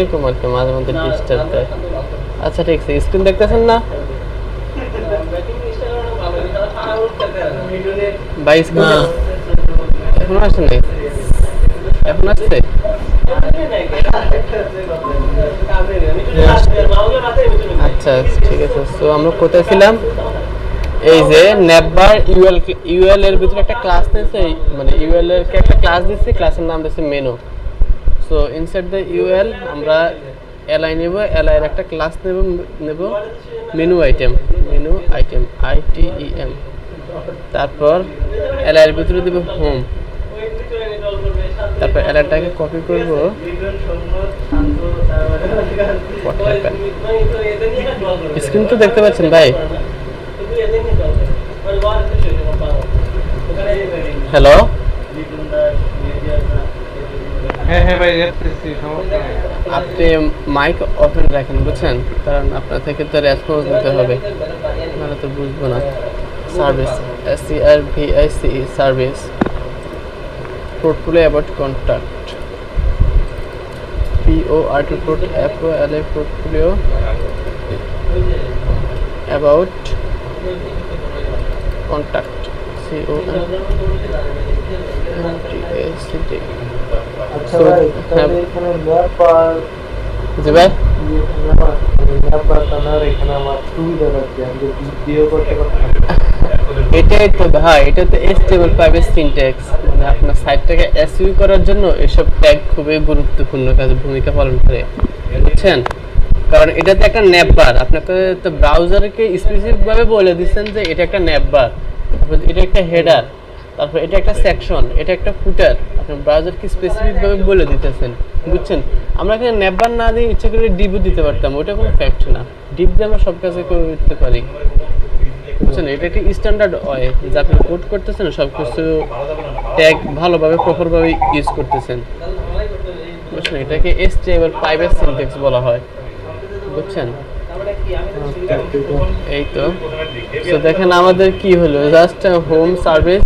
এরকম আর কি মাঝে মধ্যে ডিস্টার্ব দেয়। আচ্ছা ঠিক আছে, স্ক্রিন দেখতেছেন না ভাই? স্ক্রিন এখন আসে নাই, এখন আসছে? আচ্ছা ঠিক আছে। তো আমরা কোথায় ছিলাম? এই যে নেভার ইউএল এর ভিতরে একটা ক্লাস নিয়েছে, মানে ইউএল এর একটা ক্লাস দিচ্ছে, ক্লাসের নাম দিচ্ছে menu. So inside the UL আমরা এলআই নেব, এলআই এর একটা ক্লাস নেব মেনু আইটেম, আইটিইএম। তারপর এলআই এর ভিতরে দেব হোম, তারপর এলআইটাকে কপি করব। স্ক্রিন তো দেখতে পাচ্ছেন ভাই? হ্যালো, হ্যাঁ ভাই দেখতেছি, সমস্যা নেই। আপনি মাইক ওপেন রাখেন, বুঝছেন? কারণ আপনার থেকে তো রেসপন্স নিতে হবে, নাহলে তো বুঝবো না। Service, SERVICE, service, portfolio about contact, PORT, portfolio about contact, CONTACT। আচ্ছা ভাই, তাহলে এখানে ম্যাপার জি ভাই, এখানে আমার সুবিধা লাগছে, আমি যদি ভিডিও করতে পারতাম। এটাই তো ভাই, এটা তো HTML5 এর সিনট্যাক্স। মানে আপনার সাইটটাকে এসইও করার জন্য এসব ট্যাগ খুবই গুরুত্বপূর্ণ কাজে ভূমিকা পালন করে, বুঝছেন? কারণ এটা তো একটা ন্যাপবার, আপনাকে তো ব্রাউজারকে স্পেসিফিক ভাবে বলে দিচ্ছেন যে এটা একটা ন্যাপবার, তারপর এটা একটা হেডার, তারপর এটা একটা সেকশন, এটা একটা ফুটার। আপনি ব্রাউজারকে স্পেসিফিক ভাবে বলে দিতেছেন, বুঝছেন? আমরা এখানে ন্যাপবার না দিয়ে ইচ্ছা করে ডিপও দিতে পারতাম, ওটা কোনো ফ্যাক্ট না। ডিপ দিয়ে আমরা সব কাজে করতে পারি, বুঝছেন? এটা একটা স্ট্যান্ডার্ড ওয়ে যে আপনি কোড করতেছেন, সব কিছু ট্যাগ ভালোভাবে প্রপারভাবে ইউজ করতেছেন, বুঝছেন? এটাকে HTML5 এর সিনট্যাক্স বলা হয়, বুঝছেন? এই তো। তো দেখেন আমাদের কি হলো, জাস্ট হোম সার্ভিস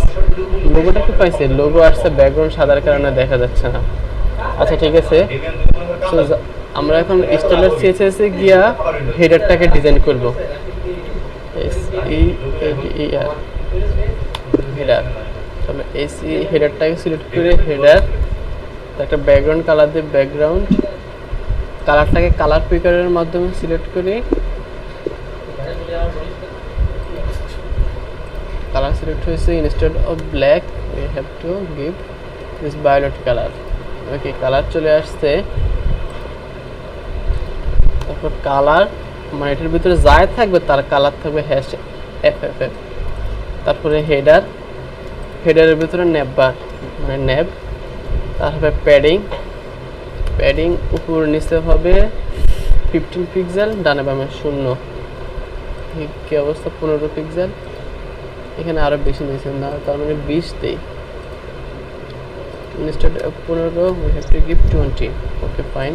লোগোটা কি পাইছে, লোগো আসছে, ব্যাকগ্রাউন্ড সাদার কারণে দেখা যাচ্ছে না। আচ্ছা ঠিক আছে, সো আমরা এখন স্টাইলার CSS এ গিয়া হেডারটাকে ডিজাইন করব। SEADER, header. তাহলে SE হেডারটাকে সিলেক্ট করে হেডার, একটা ব্যাকগ্রাউন্ড কালার দিয়ে ব্যাকগ্রাউন্ড কালারটাকে কালার পিকারের মাধ্যমে সিলেক্ট করে কালার সিলেক্ট হয়েছে। Instead of black we have to give this violet colour. Okay, colour চলে আসছে। তারপর কালার মানে এটার ভিতরে যাই থাকবে তার কালার থাকবে #FFF। তারপরে হেডার, হেডারের ভিতরে নেভবার মানে নেভ। তারপরে প্যাডিং উপর নিচে হবে 15 পিক্সেল, ডানে বামে 0। কি অবস্থা, 15 পিক্সেল। এখানে আরো বেশি নিয়েছেন না, তার মানে 20 দেই। Instead of 15 we have to give 20. Okay fine.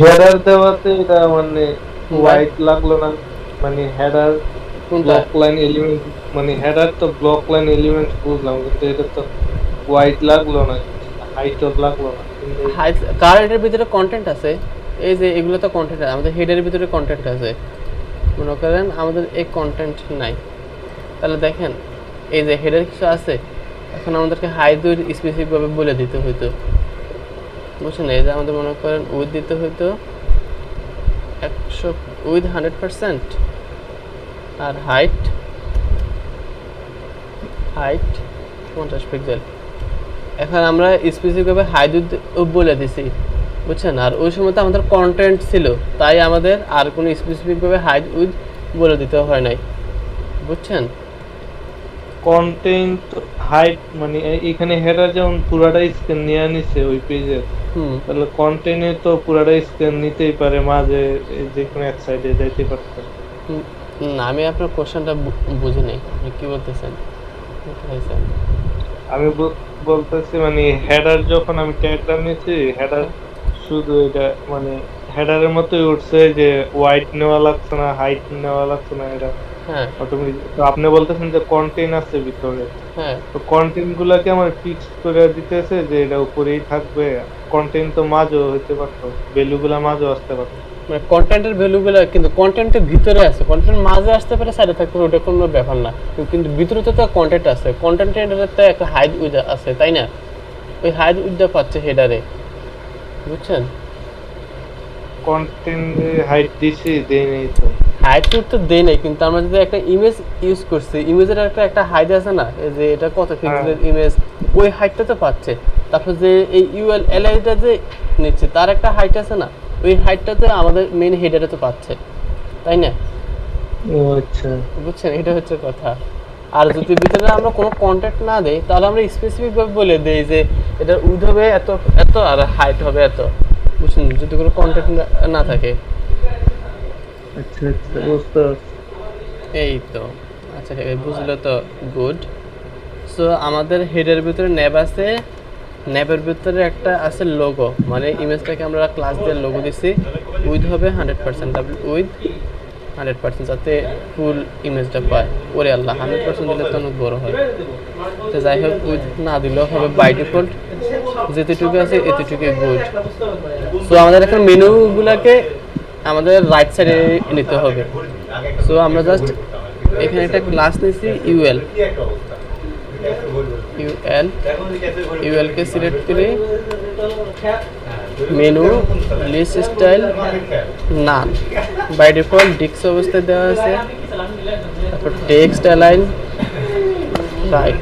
Header দেওয়াতে এটা মানে হোয়াইট লাগলো না, মানে হেডার ব্লক লাইন এলিমেন্ট, মানে হেডার তো ব্লক লাইন এলিমেন্ট বুঝলাম, কিন্তু এটা তো হোয়াইট লাগলো না, হাইট লাগলো না। কার এটার ভিতরে কন্টেন্ট আছে, এই যে এগুলো তো কন্টেন্ট আছে, আমাদের হেডারের ভিতরে কন্টেন্ট আছে। মনে করেন আমাদের এই কন্টেন্ট নাই, তাহলে দেখেন এই যে হেডার কিছু আছে, এখন আমাদেরকে হাইট উইথ স্পেসিফিকভাবে বলে দিতে হইতো, বুঝছেন? এই যে আমাদের মনে করেন উইথ দিতে হইতো 100 উইথ 100%, আর হাইট 50 পিক্সেল। এখন আমরা স্পেসিফিকভাবে হাইট উইথ বলে দিছি, বুঝছেন? আর ওই সময় তো আমাদের কন্টেন্ট ছিল, তাই আমাদের আর কোনো স্পেসিফিকভাবে হাইট উইথ বলে দিতে হয় নাই, বুঝছেন? কন্টেন্ট হাইট মানে এখানে হেডার যেমন পুরাটাই স্ক্যান নিয়ে নিছে ওই পেজের, তাহলে কন্টেন্টে তো পুরাটাই স্ক্যান নিতেই পারে, মাঝে যে কোনো এক সাইডে যাইতে পারতে। না, আমি আপনার কোশ্চেনটা বুঝি নাই, আপনি কি বলতেছেন? আমি বলতেছি মানে হেডার যখন আমি ট্যাগটা নিয়েছি, হেডার শুধু এটা মানে হেডারের মতোই উঠছে, যে হোয়াইট নেওয়া লাগছে না, হাইট নেওয়া লাগছে না, এটা হ্যাঁ অটোমেটিক। তো আপনি বলতেছেন যে কন্টেন্ট আছে ভিতরে, হ্যাঁ তো কন্টেন্ট গুলাকে আমার ফিক্স করে দিতেছে যে এটা উপরেই থাকবে। কন্টেন্ট তো মাঝও হইতে পারতো, ভ্যালু গুলা মাঝও আসতে পারতো। মানে কন্টেন্টের ভ্যালুগুলো কিন্তু কন্টেন্টের ভিতরে আছে, কন্টেন্ট মাঝে আসতে পারে, সাইডে থাকতে পারে, ওটা কোনো ব্যাপার না। কিন্তু ভিতরে তো কন্টেন্ট আছে, কন্টেন্টের তো একটা হাইড উইথ আছে, তাই না? ওই হাইড উইথটা পাচ্ছে হেডারে, বুঝছেন? কন্টেন্ট হাইট দিছি দেই নাই তো। হাইড উইথ তো দেই নাই, কিন্তু আমরা যদি একটা ইমেজ ইউজ করছি, ইমেজের একটা হাইড আছে না, এই যে এটা কত পিক্সেলের ইমেজ, ওই হাইটটা তো পাচ্ছে। তারপর যে এই ইউএল এলআইটা যে নিচ্ছে, তার একটা হাইট আছে না, ওই হাইটটা তো আমাদের মেইন হেডারে তো পাচ্ছে, তাই না? ও আচ্ছা, বুঝছেন, এটা হচ্ছে কথা। আর যদি ভিতরে আমরা কোনো কন্ট্যাক্ট না দেই, তাহলে আমরা স্পেসিফিক ভাবে বলে দেই যে এটা উইডথ হবে এত এত আর হাইট হবে এত, বুঝছেন, যদি কোনো কন্ট্যাক্ট না থাকে। আচ্ছা আচ্ছা বুঝতে পারছি। এই তো, আচ্ছা ঠিক আছে, বুঝলে তো গুড। সো আমাদের হেডের ভিতরে ন্যাব আছে, ন্যাবের ভিতরে একটা আছে লোগো, মানে ইমেজটাকে আমরা ক্লাস দিয়ে লোগো দিছি, উইথ হবে 100%, উইথ 100%, যাতে ফুল ইমেজটা পায়। ওরে আল্লাহ, 100% দিলে তো অনেক বড় হয়। তো যাই হোক, উইথ না দিলেও হবে, বাই ডিফল্ট যেতটুকু আছে এতটুকুই গুড। সো আমাদের এখন মেনুগুলোকে আমাদের রাইট সাইডে নিতে হবে। সো আমরা জাস্ট এখানে একটা ক্লাস নিয়েছি ইউএল, ইউএলকে সিলেক্ট করে menu list style none, by default ডিক্স অবস্থায় দেওয়া আছে। তারপর টেক্সট অ্যালাইন রাইট,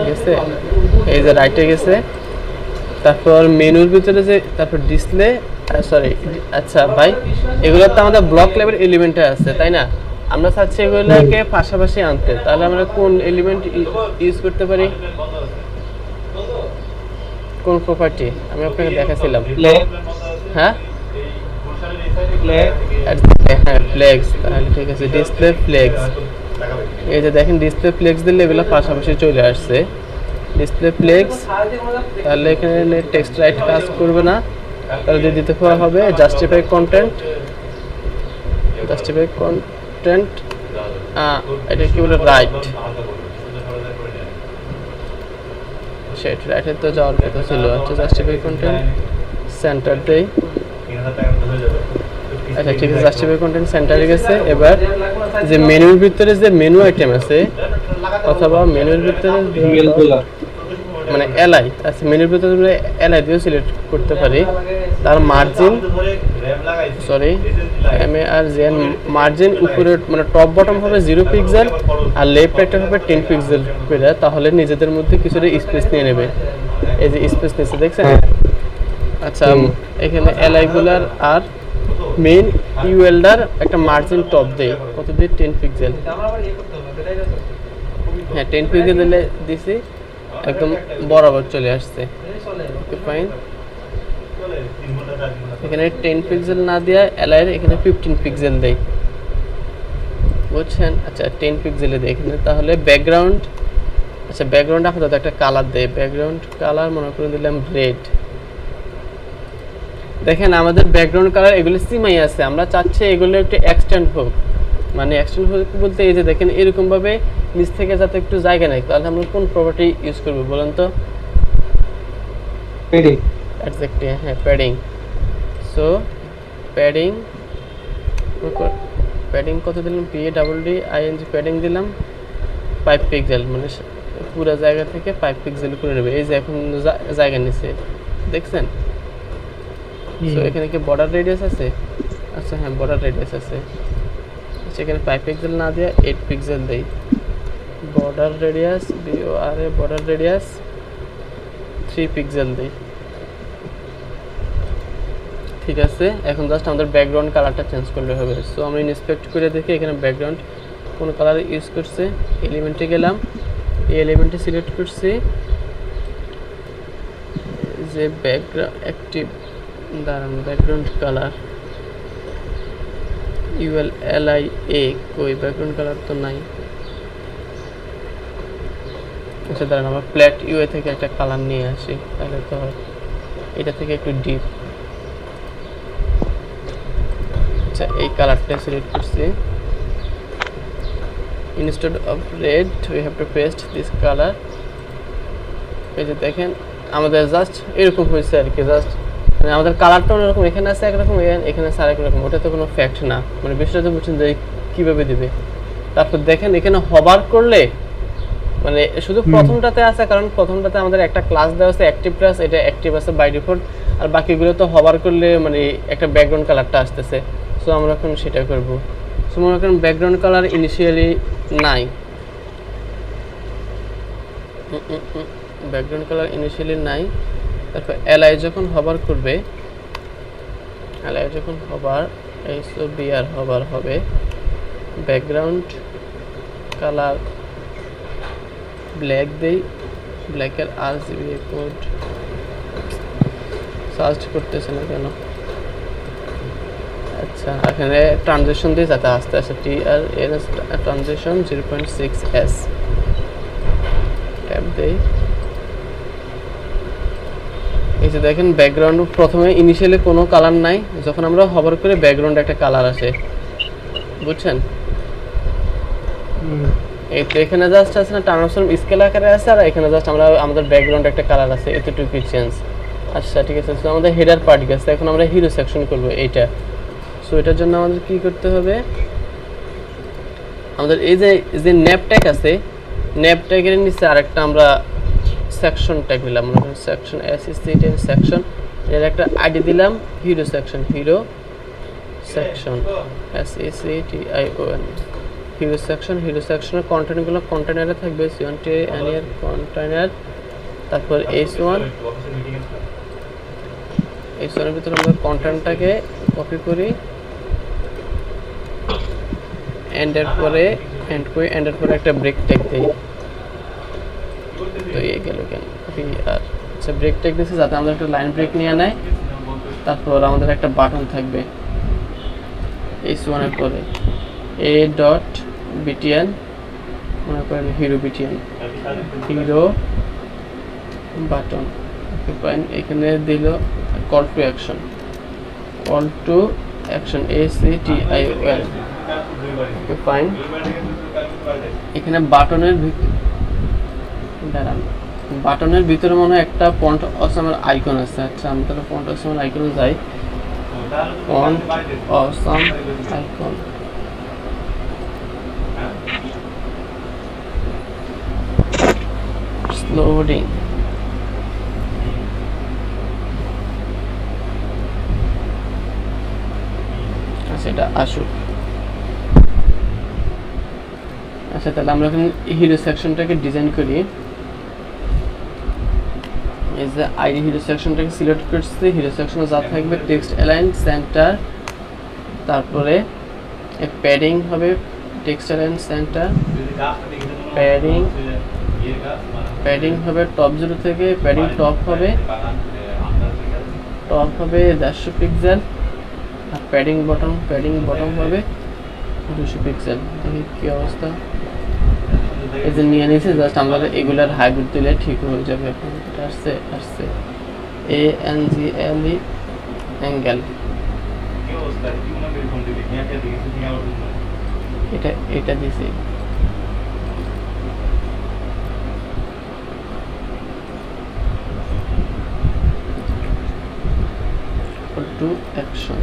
গেছে, এই যে রাইটে গেছে। তারপর মেনুর ভিতরে যে তারপর ডিসপ্লে, সরি, আচ্ছা ভাই, এগুলো তো আমাদের ব্লক লেভেল এলিমেন্টে আছে, তাই না? আমরা চাচ্ছি এগুলোকে পাশাপাশি আনতে, তাহলে আমরা কোন এলিমেন্ট ইউজ করতে পারি, কোন প্রপার্টি আমি আপনাকে দেখাছিলাম? হ্যাঁ হ্যাঁ, ফ্লেক্স। তাহলে ঠিক আছে, ডিসপ্লে ফ্লেক্স। এই যে দেখেন, ডিসপ্লে ফ্লেক্স দিলে এগুলো পাশাপাশি চলে আসছে, ডিসপ্লে ফ্লেক্স। তাহলে এখানে টেক্সট রাইট কাজ করবে না, তাহলে দিয়ে দিতে হবে জাস্টিফাই কন্টেন্ট, জাস্টিফাই কন্টেন্ট, এটা কি বলে, রাইট। সেট রাইটে তো যাওয়ার কথা ছিল। আচ্ছা, জাস্টিফাই কন্টেন্ট সেন্টার দেই। আচ্ছা ঠিক আছে, জাস্টিফাই কন্টেন্ট সেন্টারে গেছে। এবার যে মেনুর ভিতরে যে মেনু আইটেম আছে, অথবা মেনুর ভিতরে মানে এলআই আছে, মেনুর ভিতরে এলআই দিয়েও সিলেক্ট করতে পারি। তার মার্জিন, সরি, MARGN মার্জিন উপরে মানে টপ বটম হবে 0 পিক্সেল, আর লেফট রাইট হবে 10 পিক্সেল করে, তাহলে নিজেদের মধ্যে কিছুটা স্পেস নিয়ে নেবে। এই যে স্পেস নিচ্ছে, দেখছেন? আচ্ছা, এখানে এলআই গুলার আর মেইন ইউএলডার একটা মার্জিন টপ দেই, কত দিয়ে, 10 পিক্সেল। হ্যাঁ, 10 পিক্সেল দিলে দিছি, একদম বরাবর চলে আসছে। Okay fine. এখানে 10 পিক্সেল না দেয়া এলআই এর এখানে 15 পিক্সেল দেই, বুঝছেন? আচ্ছা, 10 পিক্সেলে দেই এখানে। তাহলে ব্যাকগ্রাউন্ড, আচ্ছা ব্যাকগ্রাউন্ড আপাতত একটা কালার দেই, ব্যাকগ্রাউন্ড কালার মনে করে দিলাম রেড। দেখেন আমাদের ব্যাকগ্রাউন্ড কালার এগুলো সিমাই আছে, আমরা চাচ্ছি এগুলো একটু এক্সটেন্ড হোক। মানে এক্সটেন্ড হোক বলতে এই যে দেখেন এরকম ভাবে নিচ থেকে যাতে একটু জায়গা নেয়, তাহলে আমরা কোন প্রপার্টি ইউজ করব বলেন তো? প্যাডিং। এক্স্যাক্টলি, হ্যাঁ, প্যাডিং। সো প্যাডিং, প্যাডিং কত দিলাম, PADDING প্যাডিং দিলাম 5 পিক্সেল, মানে পুরো জায়গা থেকে 5 পিক্সেল করে নেবে। এই যে এখন জায়গা নিচে, দেখছেন? সো এখানে কি বর্ডার রেডিয়াস আছে? আচ্ছা হ্যাঁ, বর্ডার রেডিয়াস আছে। সেখানে 5 পিক্সেল না দিয়ে 8 পিক্সেল দেই। Border radius, BORA border radius 3 pixel দেই। ঠিক আছে, এখন জাস্ট আমাদের ব্যাকগ্রাউন্ড কালারটা চেঞ্জ করলে হবে। সো আমরা ইন্সপেক্ট করে দেখি এখানে ব্যাকগ্রাউন্ড কোন কালার ইউজ করছে। এলিমেন্টে গেলাম, এই এলিমেন্টে সিলেক্ট করছি যে ব্যাকগ্রাউন্ড অ্যাক্টিভ, দাঁড়ান, ব্যাকগ্রাউন্ড কালার ULLIA, কই ব্যাকগ্রাউন্ড কালার তো নাই। আচ্ছা দাঁড়ান, আমরা ফ্ল্যাট ইউএ থেকে একটা কালার নিয়ে আসি, তাহলে তো এটা থেকে একটু ডিপ। আচ্ছা এই কালারটা সিলেক্ট করছি instead of red we have to paste this color এই যে দেখেন আমাদের জাস্ট এরকম হয়েছে আর কি জাস্ট মানে আমাদের কালারটা এরকম এখানে আছে একরকম এখানে আছে আরেক রকম ওটা তো কোনো ফ্যাক্ট না মানে বিষয়টা তো বুঝছেন যে কিভাবে দিবে তারপর দেখেন এখানে হভার করলে মানে শুধু প্রথমটাতে আছে কারণ প্রথমটাতে আমাদের একটা ক্লাস দেওয়া আছে অ্যাক্টিভ ক্লাস এটা অ্যাক্টিভ আছে বাই ডিফল্ট আর বাকিগুলো তো হভার করলে মানে একটা ব্যাকগ্রাউন্ড কালারটা আসতেছে সো আমরা এখন সেটা করব সো আমরা এখন ব্যাকগ্রাউন্ড কালার ইনিশিয়ালি নাই ব্যাকগ্রাউন্ড কালার ইনিশিয়ালি নাই তারপর এলআই যখন হভার করবে এলআই যখন হভার এইসো বিআর হভার হবে ব্যাকগ্রাউন্ড কালার ব্ল্যাক দেই ব্ল্যাকের আরজিবি কোড সার্চ করতেছে না কেন আচ্ছা এখানে ট্রানজিশন দিয়ে যাতে আস্তে আস্তে TRNS ট্রানজিশন 0.6s ট্যাব দেই এই যে দেখেন ব্যাকগ্রাউন্ড প্রথমে ইনিশিয়ালি কোনো কালার নাই যখন আমরা হভার করে ব্যাকগ্রাউন্ড একটা কালার আসে বুঝছেন এই তো এখানে জাস্ট আছে না ট্রান্সফর্ম স্কেল আকারে আছে আর এখানে জাস্ট আমরা আমাদের ব্যাকগ্রাউন্ড একটা কালার আছে এতটুকু চেঞ্জ আচ্ছা ঠিক আছে সো আমাদের হেডার পার্ট গেছে এখন আমরা হিরো সেকশন করব এইটা সো এটার জন্য আমাদের কি করতে হবে আমাদের এই যে ন্যাপ ট্যাগ আছে ন্যাপ ট্যাগের নিচে আরেকটা আমরা সেকশন ট্যাগ দিলাম আমরা সেকশন SEC10 সেকশন এর একটা আইডি দিলাম হিরো সেকশন SECTION হিরো সেকশনের কন্টেন্টগুলো কন্টেনারে থাকবে C1T এর কন্টেনার তারপর H1 এর ভিতরে আমরা কন্টেন্টটাকে কপি করি এন্ডের পরে একটা ব্রেক ট্যাগ দেই তো এই গেল কেন আর আচ্ছা ব্রেক ট্যাগ দিয়েছে যাতে আমাদের একটা লাইন ব্রেক নিয়ে নেয় তারপর আমাদের একটা বাটন থাকবে H1 এর পরে a.btn মনে করেন hero BTN hero button fine এখানে দিল call to action ACTION fine এখানে বাটনের ভিতরে মনে হয় একটা ফন্ট অসামের আইকন আছে আচ্ছা আমি তাহলে ফন্ট অসামের আইকনে যাই ফন্ট অসাম আইকন loading আচ্ছা এটা আসুক আচ্ছা তাহলে আমরা এখন হিরো সেকশনটাকে ডিজাইন করি এই যে আইডি হিরো সেকশনটাকে সিলেক্ট করছি হিরো সেকশনে যা থাকবে টেক্সট অ্যালাইন সেন্টার তারপরে প্যাডিং হবে টেক্সট অ্যালাইন সেন্টার প্যাডিং হবে টপ 0 থেকে প্যাডিং টপ হবে 150 পিক্সেল আর প্যাডিং বটম হবে 200 পিক্সেল দেখি কি অবস্থা এই যে নিয়ে নিয়েছে জাস্ট আমরা এগুলার হাইব্রিড দিলে ঠিক হয়ে যাবে এখন এটা আসছে ANGLE অ্যাঙ্গেল এটা দিছি টু অ্যাকশন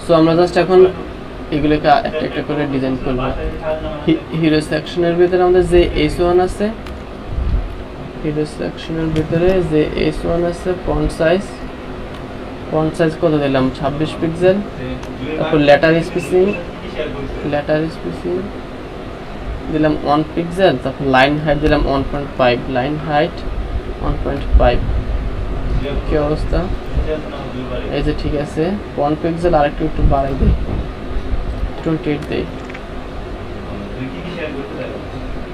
সো আমরা জাস্ট এখন এগুলোকে একটা একটা করে ডিজাইন করব হিরো সেকশনের ভিতরে আমাদের যে H1 আছে হিরো সেকশনের ভিতরে যে H1 আছে ফন্ট সাইজ কত দিলাম 26 পিক্সেল তারপর লেটার স্পেসিং দিলাম 1 পিক্সেল তারপর লাইন হাইট দিলাম 1.5 লাইন হাইট 1.5 কি অবস্থা এই যে ঠিক আছে 1 পিক্সেল আরেকটু বাড়াই দেই 28 দেই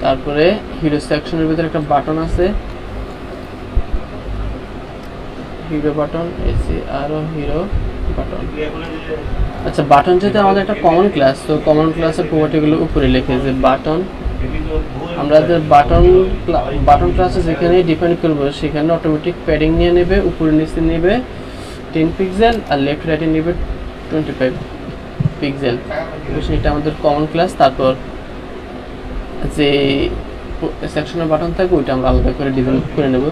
তারপরে হিরো সেকশনের ভিতরে একটা বাটন আছে হিরো বাটন হিরো বাটন আচ্ছা বাটন যেটা আমাদের একটা কমন ক্লাস তো কমন ক্লাসের প্রপার্টিগুলো উপরে লিখে যে বাটন আমরা যে বাটন ক্লাসে যেখানে ডিফাইন করব সেখানে অটোমেটিক প্যাডিং নিয়ে নেবে উপরে নিচে নেবে 10 পিক্সেল আর লেফট রাইটে নেবে 25 পিক্সেল। বুঝছেন, এটা আমাদের কমন ক্লাস। তারপর যে সেকশনের বাটন থাকে ওইটা আমরা আলাদা করে ডিজাইন করে নেব।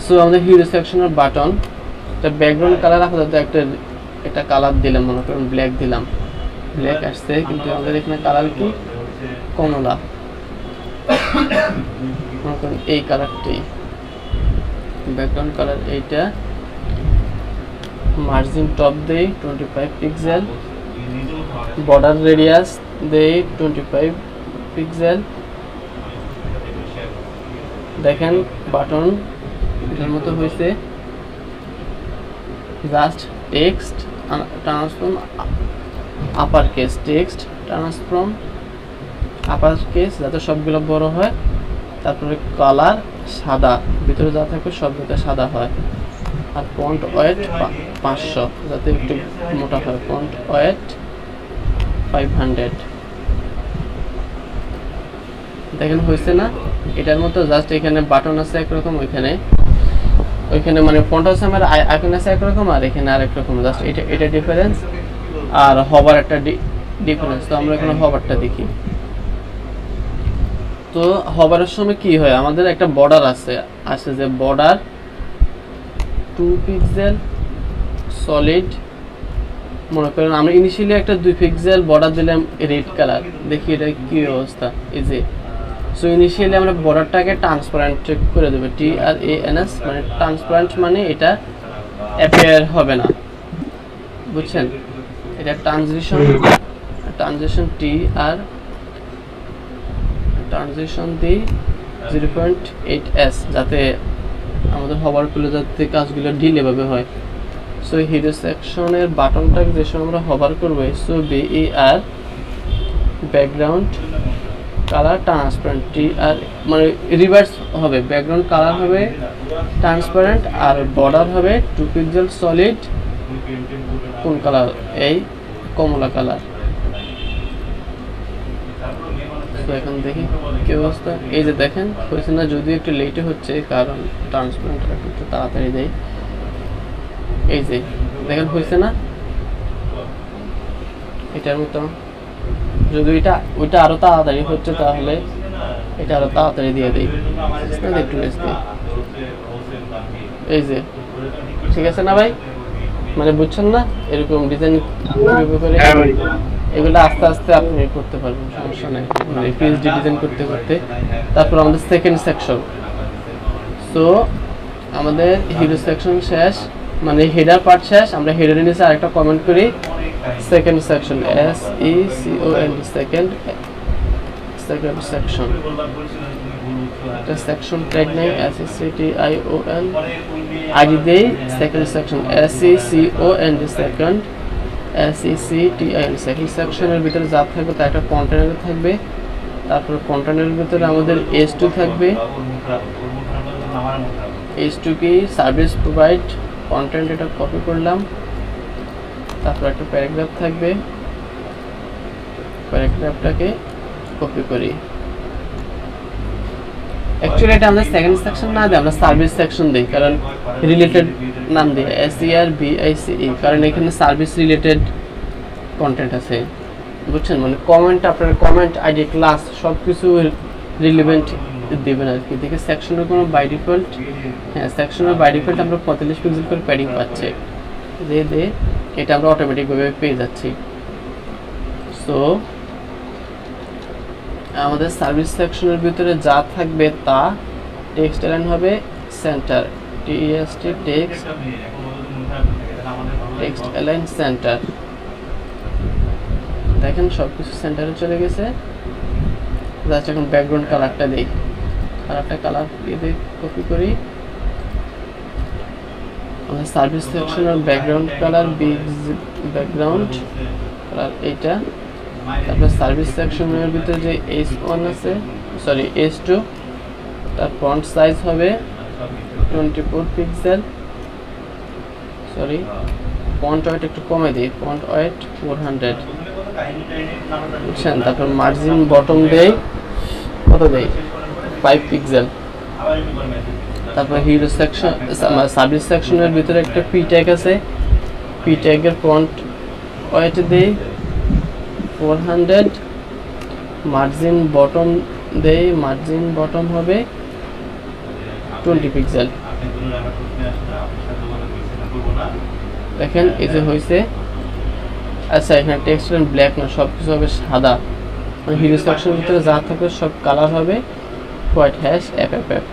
সো আমাদের হিরো সেকশনের বাটন, এটা ব্যাকগ্রাউন্ড কালার আপাতত একটা কালার দিলাম, মনে করেন ব্ল্যাক দিলাম, ব্ল্যাক আসছে, কিন্তু আমাদের এখানে কালার কি কমলা, মনে করেন এই কালারটি ব্যাকগ্রাউন্ড কালার। এইটা মার্জিন টপ দেই 25 পিক্সেল, বর্ডার রেডিয়াস দেই 25 পিক্সেল। দেখেন বাটন এটার মতো হয়েছে। Just text transform upper case, text transform upper case যাতে সবগুলো বড় হয়। তারপরে কালার সাদা, ভিতরে যা থাকে সব যাতে সাদা হয়। আর ফন্ট ওয়েট 500 যাতে একটু মোটা হয়, ফন্ট ওয়েট 500। দেখেন হয়েছে না? এটার মতো জাস্ট এখানে বাটন আছে একরকম, ওইখানে মানে ফন্ট আছে আমার আইকন আছে একরকম, আর এখানে আরেক রকম। জাস্ট এটা ডিফারেন্স, আর হবার একটা ডিফারেন্স। তো আমরা এখানে হবারটা দেখি। তো হবারের সময় কি হয়, আমাদের একটা বর্ডার আছে যে বর্ডার 2 পিক্সেল সলিড, মনে করেন আমরা ইনিশিয়ালি একটা 2 পিক্সেল বর্ডার দিলাম রেড কালার। দেখি এটা কি অবস্থা। এই যে সো ইনিশিয়ালি আমরা বর্ডারটাকে ট্রান্সপারেন্ট করে দেবো, TRANS, মানে ট্রান্সপারেন্ট মানে এটা অ্যাপিয়ার হবে না। বুঝছেন, এটা ট্রানজিশন দিই 0.8s, যাতে আমাদের হবার করলে যাতে কাজগুলো ডিলে ভাবে হয়। সো হিরো সেকশনের বাটনটা যে সময় আমরা হবার করবো, so BER background colour transparent, TR মানে রিভার্স হবে, ব্যাকগ্রাউন্ড কালার হবে ট্রান্সপারেন্ট আর বর্ডার হবে 2 পিক্সেল সলিড। কোন কালার? এই কমলা কালার। তো এখন দেখি কি অবস্থা। এই যে দেখেন হয়েছে না, যদিও একটু লেটে হচ্ছে কারণ ট্রান্সপারেন্ট একটু তাড়াতাড়ি দেয়। এই যে দেখেন হয়েছে না এটার মতো। যদি ওইটা আরো তাড়াতাড়ি হচ্ছে তাহলে এটা আরো তাড়াতাড়ি দিয়ে দেই, একটু রেস্ট দিই। এই যে ঠিক আছে না ভাই, মানে বুঝছেন না এরকম ডিজাইন করে এগুলো আস্তে আস্তে আপনি করতে পারবেন, সমস্যা নেই। মানে পিএইচডি ডিজাইন করতে করতে। তারপর আমাদের সেকেন্ড সেকশন। সো আমাদের হিরো সেকশন শেষ, মানে হেডার পার্ট শেষ। আমরা হেডারের নিচে আরেকটা কমেন্ট করি, second section, SECOND, second section. এটা সেকশন ট্যাগ নেই, SECTION আগে দেই second section, SECOND second, SECTIN second সেকশনের ভিতরে যা থাকবে তা একটা কন্টেনার থাকবে। তারপর কন্টেনারের ভিতরে আমাদের S2 থাকবে। S2 কি সার্ভিস প্রোভাইড কন্টেন্ট, এটা কপি করলাম। তারপর একটা প্যারাগ্রাফ থাকবে, প্যারাগ্রাফটাকে কপি করি। অ্যাকচুয়ালি এটা আমরা সেকেন্ড সেকশন না দিই, আমরা সার্ভিস সেকশন দিই, কারণ রিলেটেড নাম দিই SERVICE, কারণ এখানে সার্ভিস রিলেটেড কন্টেন্ট আছে। বুঝছেন, মানে কমেন্ট, আপনার কমেন্ট আইডি ক্লাস সব কিছু রিলেভেন্ট দেবেন আর কি। দেখে সেকশনের কোনো বাই ডিফল্ট, হ্যাঁ সেকশনের বাই ডিফল্ট আমরা 45 পিক্সেল করে প্যাডিং পাচ্ছে, দে এটা আমরা অটোমেটিকভাবে পেয়ে যাচ্ছি। সো আমাদের সার্ভিস সেকশনের ভিতরে যা থাকবে তা টেক্সট অ্যালাইন হবে centre, TEXT text align centre. দেখেন সব কিছু সেন্টারে চলে গেছে। জাস্ট এখন ব্যাকগ্রাউন্ড কালারটা দেই, কালার দিয়ে কপি করি। আমাদের সার্ভিস সেকশনের ব্যাকগ্রাউন্ড কালার ব্যাকগ্রাউন্ড কালার এইটা। তারপর সার্ভিস সেকশনের ভিতরে যে S1 আছে, সরি S2, তার ফন্ট সাইজ হবে 24 পিক্সেল, সরি ফন্ট ওয়েট একটু কমে দিই, ফন্ট ওয়েট 400। বুঝছেন, তারপর মার্জিন বটম দেই, কত দেই 5 পিক্সেল। তারপর হিরো সেকশন সার্ভিস সেকশনের ভিতরে একটা P ট্যাগ আছে, P ট্যাগের ফন্ট ওয়েট দেই 400 মার্জিন বটম দেই, মার্জিন বটম হবে 20 পিক্সেল। দেখেন এই যে হয়েছে। আচ্ছা এখানে টেক্সট ব্ল্যাক না, সব কিছু হবে সাদা, মানে হিরো সেকশনের ভিতরে যা থাকবে সব কালার হবে হোয়াইট হ্যাশ এফএফএফ।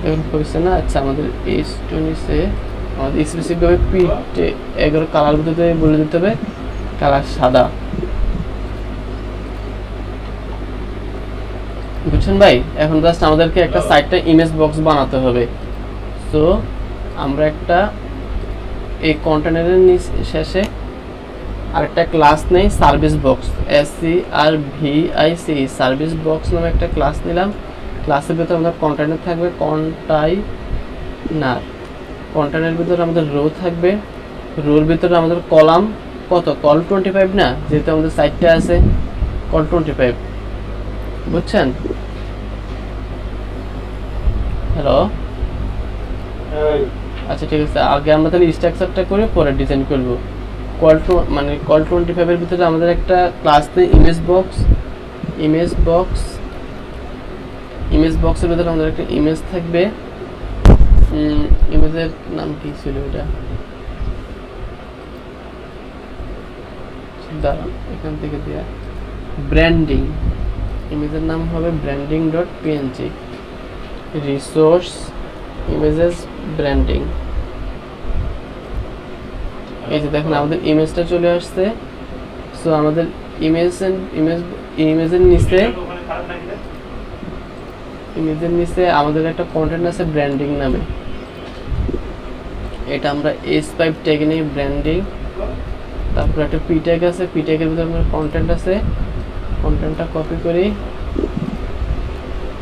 দেখুন হয়েছে না? আচ্ছা আমাদের এইচটা নিচে আমাদের স্পেসিফিকভাবে পিটে 11 কালার ভিতরে বলে দিতে হবে কালার সাদা। বুঝছেন ভাই? এখন জাস্ট আমাদেরকে একটা সাইটটা ইমেজ বক্স বানাতে হবে। সো আমরা একটা এই কন্টেনারের শেষে আরেকটা ক্লাস নেই service box, SCRVIC service box নামে একটা ক্লাস নিলাম। ক্লাসের ভিতরে আমাদের কন্টেনার থাকবে, কন্টেনারের ভিতরে আমাদের রো থাকবে, রোর ভিতরে আমাদের কলাম কত, কল 25 না, যেহেতু আমাদের সাইটটা আছে কল 25। বুঝছেন? হ্যালো, আচ্ছা ঠিক আছে, আগে আমরা তাহলে স্ট্রাকচারটা করে পরে ডিজাইন করব। কল 25 এর ভিতরে আমাদের একটা ক্লাস নেই ইমেজ বক্স। ইমেজ বক্সের ভিতরে আমাদের একটা ইমেজ থাকবে। ইমেজের নাম কি ছিল এটা? দাঁড়ান এখান থেকে দেয়া ব্র্যান্ডিং। ইমেজের নাম হবে branding.png। Resource images branding. এই যে দেখুন আমাদের ইমেজটা চলে আসছে। সো আমাদের ইমেজের নিচে আমাদের একটা কন্টেন্ট আছে ব্র্যান্ডিং নামে। এটা আমরা S5 ট্যাগে নেই ব্র্যান্ডিং। তারপর একটা P ট্যাগ আছে, P ট্যাগের ভিতরে আমাদের কন্টেন্ট আছে, কন্টেন্টটা কপি করি,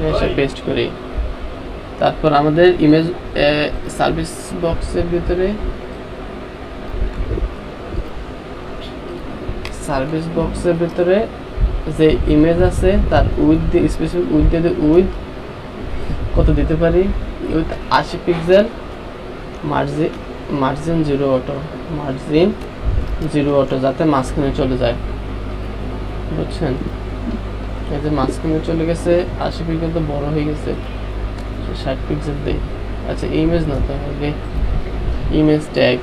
এসে পেস্ট করি। তারপর আমাদের ইমেজ সার্ভিস বক্সের ভিতরে যে ইমেজ আছে তার উইথ স্পেসিফিক উইথ কত দিতে পারি, with 80 pixel, margin zero auto, যাতে মাঝখানে চলে যায়। বুঝছেন? এই যে মাঝখানে চলে গেছে, 80 পিক্সেল তো বড় হয়ে গেছে, 60 পিক্সেল দেই। আচ্ছা ইমেজ না, তো আগে ইমেজ ট্যাগ।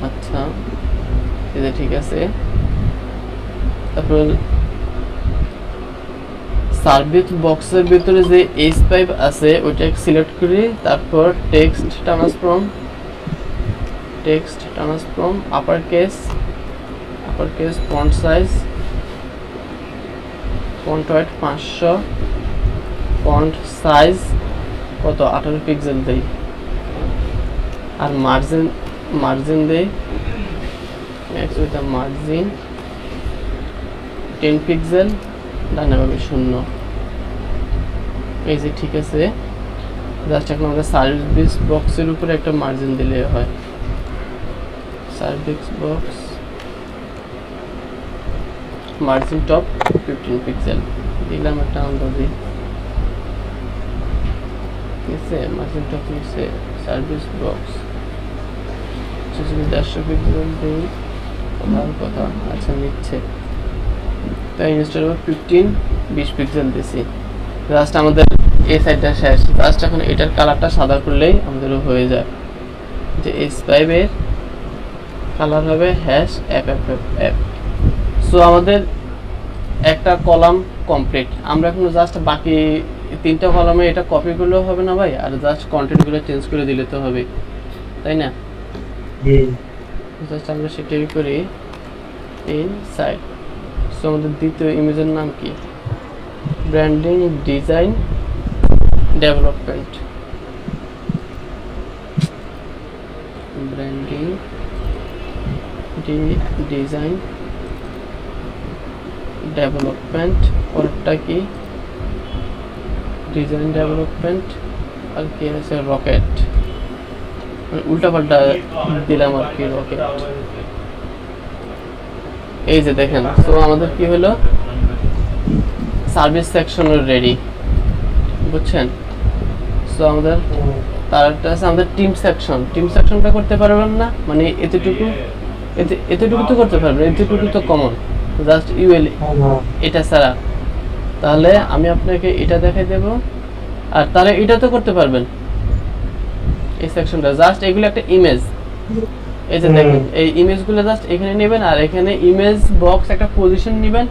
আচ্ছা এটা ঠিক আছে। তারপর সার্ভিস বক্সের ভিতরে যে S5 আছে ওইটা সিলেক্ট করি। তারপর text transform upper case font size, font wait 500, font size কত 18 পিক্সেল দেই। আর মার্জিন দেই ম্যাক্স উইথ মার্জিন 10 পিক্সেল, ডানে বামে 0। এই যে ঠিক আছে। জাস্ট এখন আমাদের সার্ভিস বক্সের উপরে একটা মার্জিন দিলে হয়। Service box margin top 15 pixel দিলাম, একটা আন্দাজে। ঠিক আছে, মার্জিন টপ নিচে সার্ভিস বক্স যদি 150 পিক্সেল দিই, ভালো কথা। আচ্ছা নিচ্ছে, তাই ইনস্টল 20 পিক্সেল দিছি। জাস্ট আমাদের এই সাইডটা শেষ। জাস্ট এখন এটার কালারটা সাদা করলেই আমাদের হয়ে যায়। যে S5 এর কালার হবে #FFFF। সো আমাদের একটা কলাম কমপ্লিট। আমরা এখন জাস্ট বাকি 3টা কলামে এটা কপি করলেও হবে না ভাই, আর জাস্ট কন্টেন্টগুলো চেঞ্জ করে দিলে তো হবে, তাই না? জাস্ট আমরা সেটাই করি ইনসাইড। সো আমাদের দ্বিতীয় ইমেজের নাম কি? Branding design development. Branding design development. পরেরটা কি? Design development. আর কি আছে? রকেট। উল্টা পাল্টা দিলাম আর কি, রকেট। এই যে দেখেন, তো আমাদের কি হলো, সার্ভিস সেকশনের রেডি। বুঝছেন? সো আমাদের তারটা আছে আমাদের টিম সেকশনটা করতে পারবেন না, মানে এতটুকু এতটুকু তো করতে পারবেন, এতটুকু তো কমন, জাস্ট ইউএল এটা ছাড়া। তাহলে আমি আপনাকে এটা দেখাই দেব, আর তাহলে এটা তো করতে পারবেন এই সেকশনটা। জাস্ট এগুলো একটা ইমেজ, এই যে দেখেন এই ইমেজগুলো জাস্ট এখানে নেবেন, আর এখানে ইমেজ বক্স একটা পজিশন নেবেন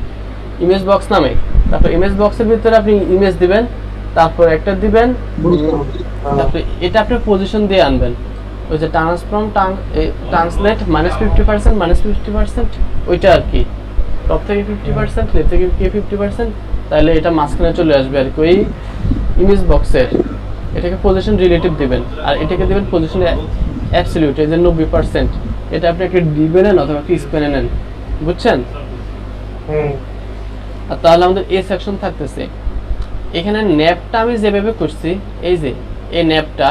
ইমেজ বক্স নামে। তারপর ইমেজ বক্সের ভিতরে আপনি ইমেজ দিবেন, তারপর একটা দিবেন, তারপর এটা আপনি পজিশন দিয়ে আনবেন। ওই যে ট্রান্সফর্ম ট্রান্সলেট -50% -50%, ওইটা আর কি, টপ থেকে 50% লেফট থেকে 50%, তাহলে এটা মাঝখানে চলে আসবে আর কি ওই ইমেজ বক্সের। এটাকে পজিশন রিলেটিভ দিবেন, আর এটাকে দিবেন পজিশন অ্যাবসলিউট, এই যে 90%। এটা আপনি একটা ডিবে নেন অথবা একটা স্পেনে নেন, বুঝছেন? আর তাহলে আমাদের এই সেকশন থাকতেছে। এখানে ন্যাপটা আমি যেভাবে করছি, এই যে এই ন্যাপটা,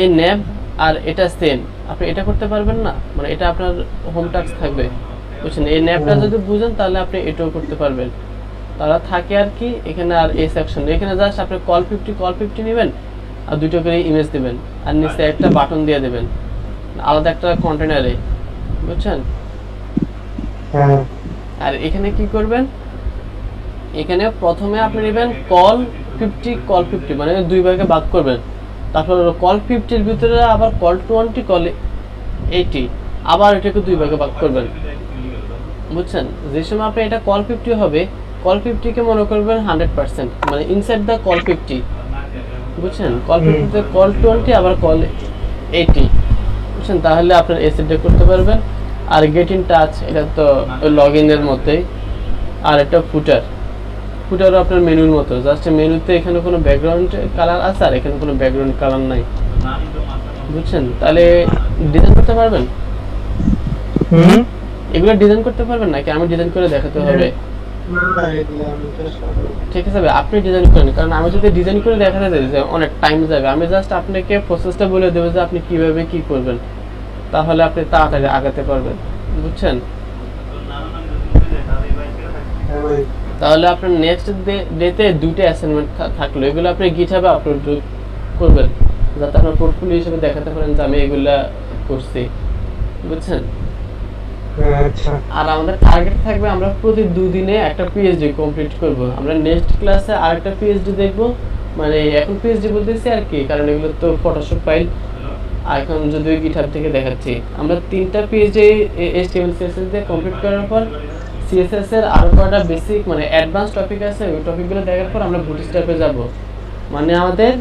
এই ন্যাপ আর এটা সেম, আপনি এটা করতে পারবেন না, মানে এটা আপনার হোম টাস্ক থাকবে, বুঝছেন? এই ন্যাপটা যদি বুঝেন তাহলে আপনি এটাও করতে পারবেন। তারা থাকে আর কি এখানে। আর এই সেকশন এখানে জাস্ট আপনি কল 50 নেবেন, আর দুটো করে ইমেজ দিবেন, আর নিচে একটা বাটন দিয়ে দেবেন আলাদা একটা কন্টেনারে, বুঝছেন? আর এখানে কি করবেন, এখানে প্রথমে আপনি নেবেন কল 50 মানে দুই ভাগে ভাগ করবেন। তারপর কল 50-র ভিতরে আবার কল 20 কল 80, আবার এটাকে দুই ভাগে ভাগ করবেন, বুঝছেন? যে সময় আপনি এটা কল 50 হবে, কল 50-কে মনে করবেন 100%, মানে ইনসাইড দ্য কল 50, বুঝছেন? কল 50-তে কল 20 আবার কল 80, বুঝছেন? তাহলে আপনার এসিডটা করতে পারবেন। আর গেট ইন টাচ, এটা তো লগ ইনের মতোই। আর এটা ফুটারও আপনার মেনুর মতো, জাস্ট মেনুতে এখানে কোনো ব্যাকগ্রাউন্ড কালার আছে, আর এখানে কোনো ব্যাকগ্রাউন্ড কালার নাই, বুঝছেন? তাহলে ডিজাইন করতে পারবেন, এগুলো ডিজাইন করতে পারবেন নাকি আমি ডিজাইন করে দেখাতে হবে? ঠিক আছে, আপনি ডিজাইন করেন, কারণ আমি যদি ডিজাইন করে দেখাতে চাই অনেক টাইম যাবে। আমি জাস্ট আপনাকে প্রসেসটা বলে দেবো যে আপনি কিভাবে কি করবেন, তাহলে আপনি তাড়াতাড়ি আগাতে পারবেন, বুঝছেন? তাহলে আপনার নেক্সট ডেতে দুটো অ্যাসাইনমেন্ট থাকলো, এগুলো আপনি গিটহাবে আপলোড করবেন, যাতে আপনার পোর্টফোলিও হিসেবে দেখাতে পারেন যে আমি এগুলা করছি, বুঝছেন? আর আমাদের টার্গেট থাকবে আমরা প্রতি 2 দিনে একটা পিএইচডি কমপ্লিট করব। আমরা নেক্সট ক্লাসে আরেকটা পিএইচডি দেখব, মানে এখন পিএইচডি বলতেছি আর কি, কারণ এগুলো তো ফটোশপ ফাইল, আর এখন যদি গিটহাব থেকে দেখাচ্ছি। আমরা 3টা পিএইচডি এইচটিএমএল সিএসএস দিয়ে কমপ্লিট করার পর সিএসএস এর আরো কয়টা বেসিক মানে অ্যাডভান্স টপিক আছে, ওই টপিকগুলো দেখার পর আমরা বুটস্ট্র্যাপে যাব। মানে আমাদের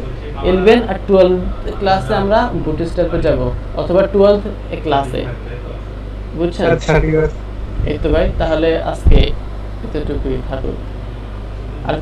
11 আর 12 ক্লাসে আমরা বুটস্ট্র্যাপে যাব, অথবা 12 ক্লাসে, বুঝছেন? আচ্ছা, ঠিক আছে। এই তো ভাই, তাহলে আজকে এতটুকুই থাকুক। আর